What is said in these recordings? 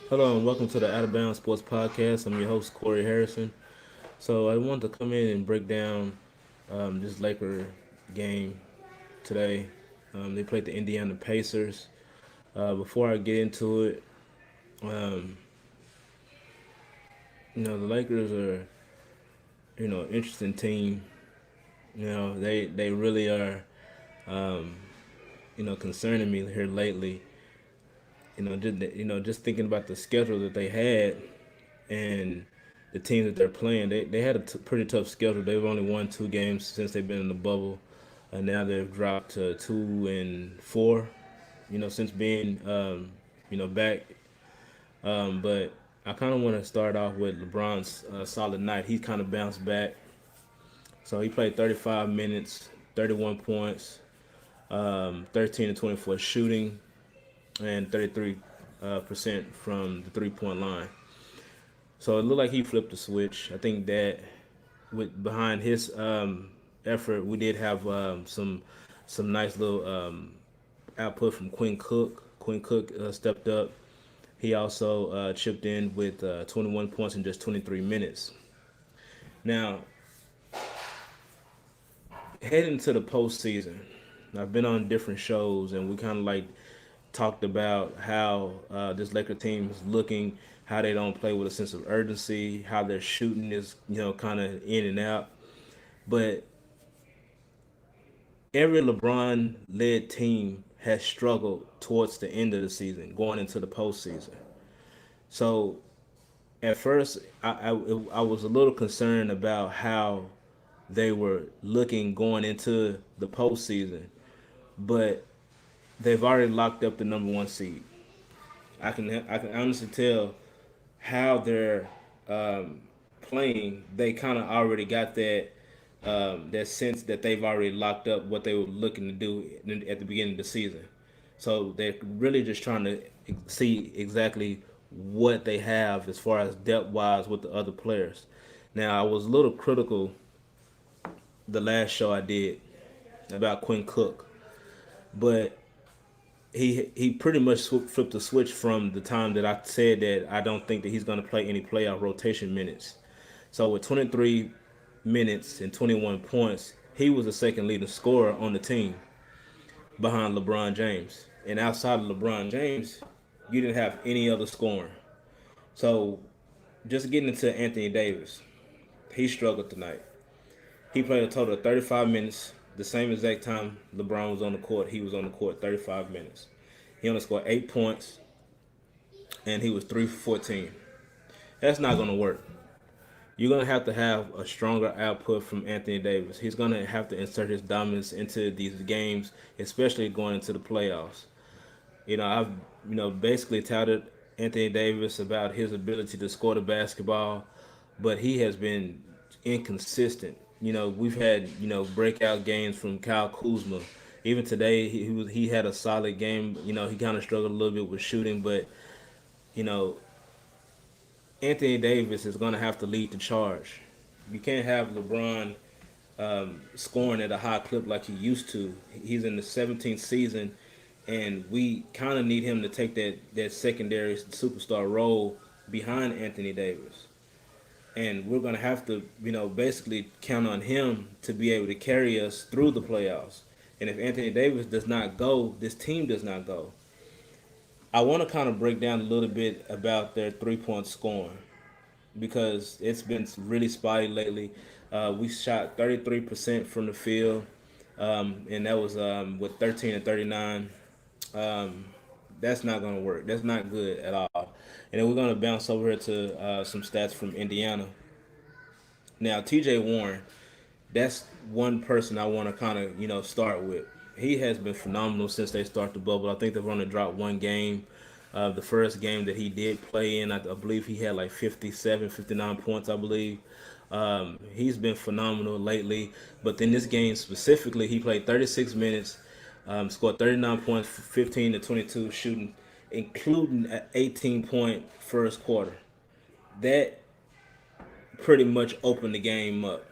Hello and welcome to the Out of Bounds Sports Podcast. I'm your host Corey Harrison. So I wanted to come in and break down this Laker game today. They played the Indiana Pacers. Before I get into it, um, the Lakers are an interesting team. They really are concerning me here lately. Just thinking about the schedule that they had and the teams that they're playing, they had a pretty tough schedule. They've only won two games since they've been in the bubble, and now they've dropped to 2-4. Since being back. But I kind of want to start off with LeBron's solid night. He kind of bounced back. So he played 35 minutes, 31 points, 13 to 24 shooting, and 33% from the 3-point line. So it looked like he flipped the switch. I think that with behind his effort, we did have some nice little output from Quinn Cook. Quinn Cook stepped up. He also chipped in with 21 points in just 23 minutes. Now, heading to the postseason, I've been on different shows and we kind of like talked about how this Laker team is looking, how they don't play with a sense of urgency, how their shooting is, kind of in and out. But every LeBron led team has struggled towards the end of the season, going into the postseason. So at first, I was a little concerned about how they were looking going into the postseason, but they've already locked up the number one seed. I can honestly tell how they're playing. They kind of already got that sense that they've already locked up what they were looking to do at the beginning of the season. So they're really just trying to see exactly what they have as far as depth wise with the other players. Now I was a little critical the last show I did about Quinn Cook, but he pretty much flipped the switch from the time that I said that I don't think that he's going to play any playoff rotation minutes. So with 23 minutes and 21 points, he was the second leading scorer on the team behind LeBron James. And outside of LeBron James, you didn't have any other scoring. So just getting into Anthony Davis, he struggled tonight. He played a total of 35 minutes, the same exact time LeBron was on the court. He was on the court 35 minutes. He only scored 8 points, and he was 3 for 14. That's not going to work. You're going to have a stronger output from Anthony Davis. He's going to have to insert his dominance into these games, especially going into the playoffs. I've basically touted Anthony Davis about his ability to score the basketball, but he has been inconsistent. We've had breakout games from Kyle Kuzma. Even today, he had a solid game. He kind of struggled a little bit with shooting, but you know Anthony Davis is going to have to lead the charge. You can't have LeBron scoring at a high clip like he used to. He's in the 17th season, and we kind of need him to take that secondary superstar role behind Anthony Davis. And we're going to have to, basically count on him to be able to carry us through the playoffs. And if Anthony Davis does not go, this team does not go. I want to kind of break down a little bit about their 3-point scoring because it's been really spotty lately. We shot 33% from the field, and that was with 13 and 39. Um, that's not going to work. That's not good at all. And then we're going to bounce over here to some stats from Indiana. Now, TJ Warren, that's one person I want to kind of, start with. He has been phenomenal since they started the bubble. I think they've only dropped one game. The first game that he did play in, I believe he had like 57, 59 points, I believe. He's been phenomenal lately. But in this game specifically, he played 36 minutes, scored 39 points, 15 to 22 shooting, including an 18-point first quarter. That pretty much opened the game up.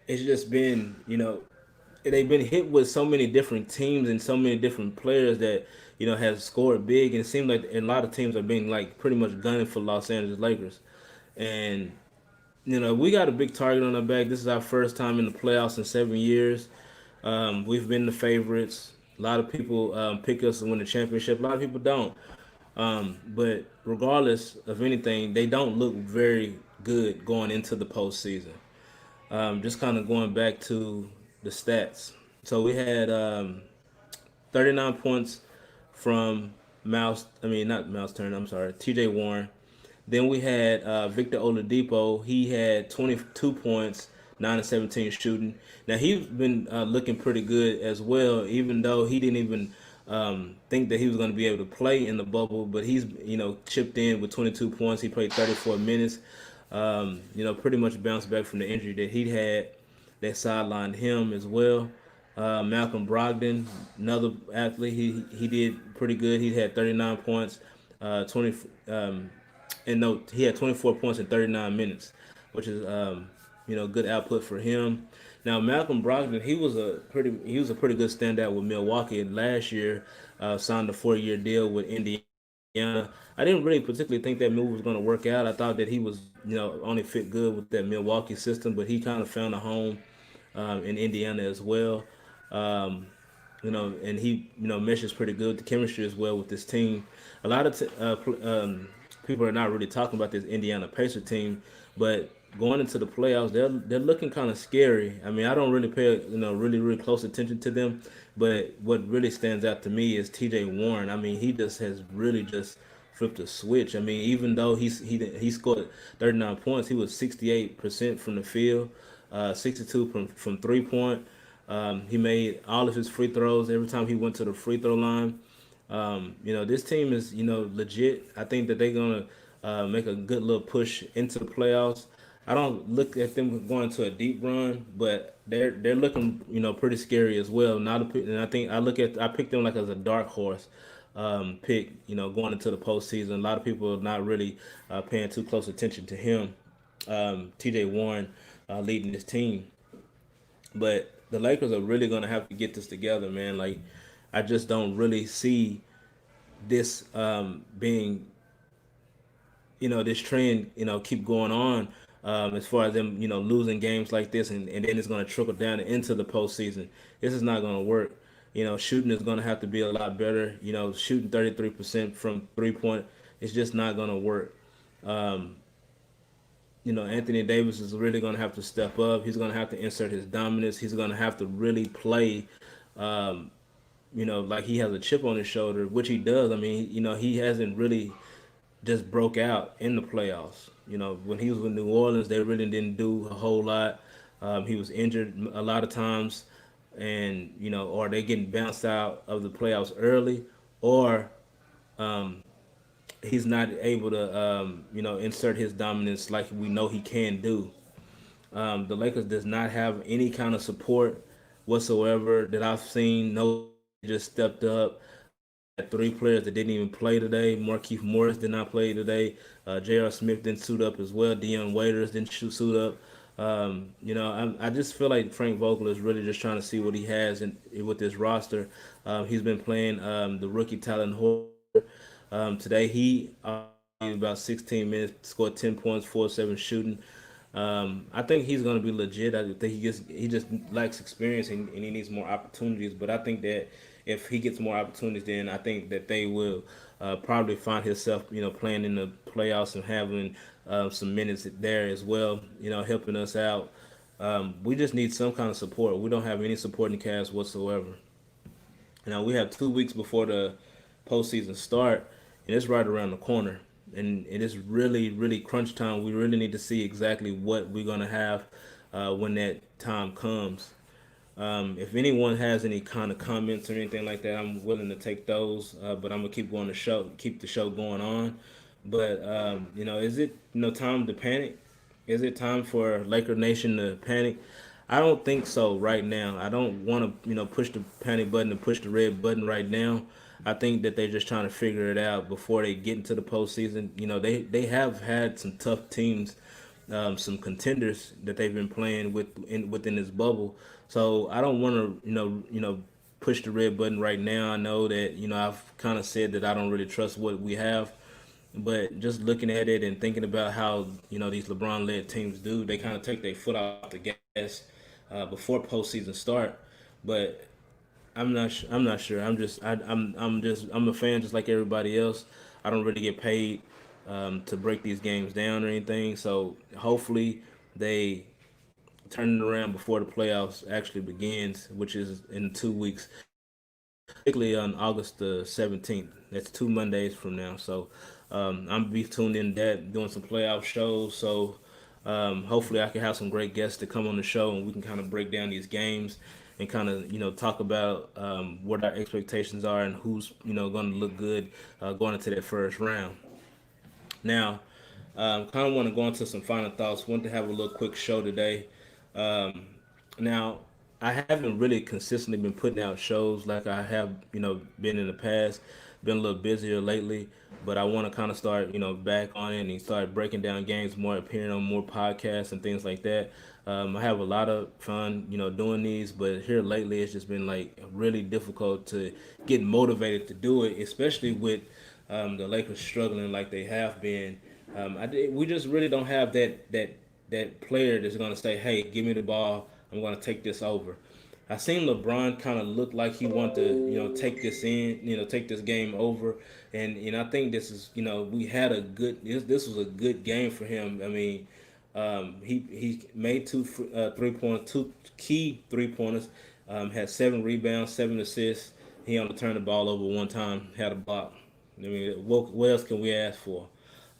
It's just been, they've been hit with so many different teams and so many different players that, has scored big, and it seems like a lot of teams are being like pretty much gunning for Los Angeles Lakers, and we got a big target on our back. This is our first time in the playoffs in 7 years. We've been the favorites. A lot of people pick us to win the championship. A lot of people don't. But regardless of anything, they don't look very good going into the postseason. Just kind of going back to the stats. So we had 39 points from not Mouse Turner, I'm sorry, TJ Warren. Then we had Victor Oladipo. He had 22 points, 9 and 17 shooting. Now he's been looking pretty good as well, even though he didn't even think that he was going to be able to play in the bubble. But he's chipped in with 22 points. He played 34 minutes. Pretty much bounced back from the injury that he had that sidelined him as well. Malcolm Brogdon, another athlete, he did pretty good. He had 39 points, 20, and no, he had 24 points in 39 minutes, which is good output for him. Now Malcolm Brogdon, he was a pretty good standout with Milwaukee last year. Signed a 4-year deal with Indiana. I didn't really particularly think that move was going to work out. I thought that he was only fit good with that Milwaukee system, but he kind of found a home in Indiana as well. And he meshes pretty good. The chemistry as well with this team. A lot of people are not really talking about this Indiana Pacer team, but going into the playoffs, they're looking kind of scary. I mean, I don't really pay really close attention to them, but what really stands out to me is T.J. Warren. I mean, he just has really just flipped a switch. I mean, even though he scored 39 points, he was 68% from the field, 62 from 3 point. He made all of his free throws every time he went to the free throw line. This team is legit. I think that they're gonna make a good little push into the playoffs. I don't look at them going to a deep run, but they're looking pretty scary as well. And I think I picked them like as a dark horse pick. Going into the postseason. A lot of people are not really paying too close attention to him. T.J. Warren leading this team. But the Lakers are really gonna have to get this together, man. Like, I just don't really see this being, this trend, keep going on. As far as them, losing games like this, and then it's gonna trickle down into the postseason. This is not gonna work. Shooting is gonna have to be a lot better. Shooting 33% from 3 point, it's just not gonna work. Um, Anthony Davis is really going to have to step up. He's going to have to insert his dominance. He's going to have to really play, like he has a chip on his shoulder, which he does. I mean, he hasn't really just broke out in the playoffs. When he was with New Orleans, they really didn't do a whole lot. He was injured a lot of times, and or they getting bounced out of the playoffs early, or he's not able to, insert his dominance like we know he can do. The Lakers does not have any kind of support whatsoever that I've seen. No, just stepped up. Had 3 players that didn't even play today. Markieff Morris did not play today. J.R. Smith didn't suit up as well. Dion Waiters didn't suit up. I just feel like Frank Vogel is really just trying to see what he has with this roster. He's been playing the rookie Talon Horton. Today he about 16 minutes, scored 10 points, 4-7 shooting. I think he's going to be legit. I think he just lacks experience and he needs more opportunities. But I think that if he gets more opportunities, then I think that they will probably find himself, playing in the playoffs and having some minutes there as well. Helping us out. We just need some kind of support. We don't have any supporting cast whatsoever. Now we have 2 weeks before the postseason start, and it's right around the corner. And it is really, really crunch time. We really need to see exactly what we're gonna have when that time comes. If anyone has any kind of comments or anything like that, I'm willing to take those. But I'm gonna keep the show going on. But is it time to panic? Is it time for Laker Nation to panic? I don't think so right now. I don't want to, push the panic button and push the red button right now. I think that they're just trying to figure it out before they get into the postseason. They have had some tough teams, some contenders that they've been playing within this bubble. So I don't want to, push the red button right now. I know that I've kind of said that I don't really trust what we have, but just looking at it and thinking about how these LeBron-led teams do, they kind of take their foot off the gas before postseason start. But I'm not sure. I'm a fan just like everybody else. I don't really get paid to break these games down or anything. So hopefully they turn it around before the playoffs actually begins, which is in 2 weeks, particularly on August the 17th. That's 2 Mondays from now. So I'm be tuned in that doing some playoff shows. So hopefully I can have some great guests to come on the show and we can kind of break down these games and kind of talk about what our expectations are and who's going to look good going into that first round. Now, kind of want to go into some final thoughts. Want to have a little quick show today. Um, Now, I haven't really consistently been putting out shows like I have, been in the past. Been a little busier lately, but I want to kind of start, back on it and start breaking down games more, appearing on more podcasts and things like that. I have a lot of fun, doing these, but here lately it's just been like really difficult to get motivated to do it, especially with the Lakers struggling like they have been. We just really don't have that player that's going to say, "Hey, give me the ball. I'm going to take this over." I seen LeBron kind of look like he wanted to, take this in, take this game over, and I think this is, we had a good. This was a good game for him. I mean, he made 2 3 point, two key 3 pointers, had 7 rebounds, 7 assists. He only turned the ball over one time, had a block. I mean, what else can we ask for?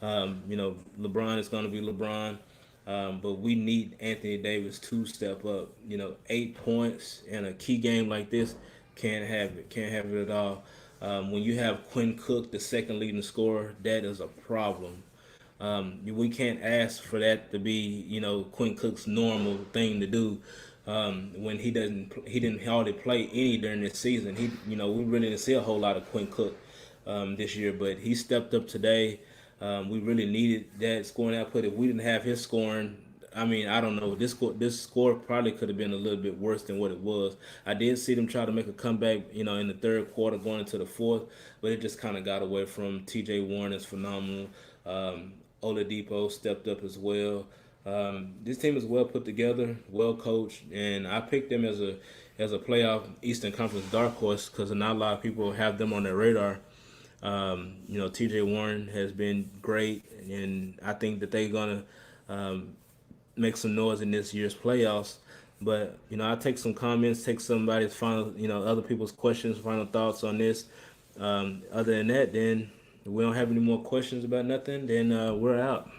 LeBron is going to be LeBron. But we need Anthony Davis to step up. 8 points in a key game like this, can't have it. Can't have it at all. When you have Quinn Cook, the second leading scorer, that is a problem. We can't ask for that to be, Quinn Cook's normal thing to do. When he didn't hardly play any during this season. We really didn't see a whole lot of Quinn Cook this year, but he stepped up today. We really needed that scoring output. If we didn't have his scoring, I mean, I don't know. This score probably could have been a little bit worse than what it was. I did see them try to make a comeback, in the third quarter going into the fourth, but it just kind of got away from T.J. Warren is phenomenal. Oladipo stepped up as well. This team is well put together, well coached, and I picked them as a playoff Eastern Conference dark horse because not a lot of people have them on their radar. T.J. Warren has been great, and I think that they're gonna make some noise in this year's playoffs. But I'll take some comments, take somebody's final, other people's questions, final thoughts on this. Other than that, then we don't have any more questions about nothing. Then we're out.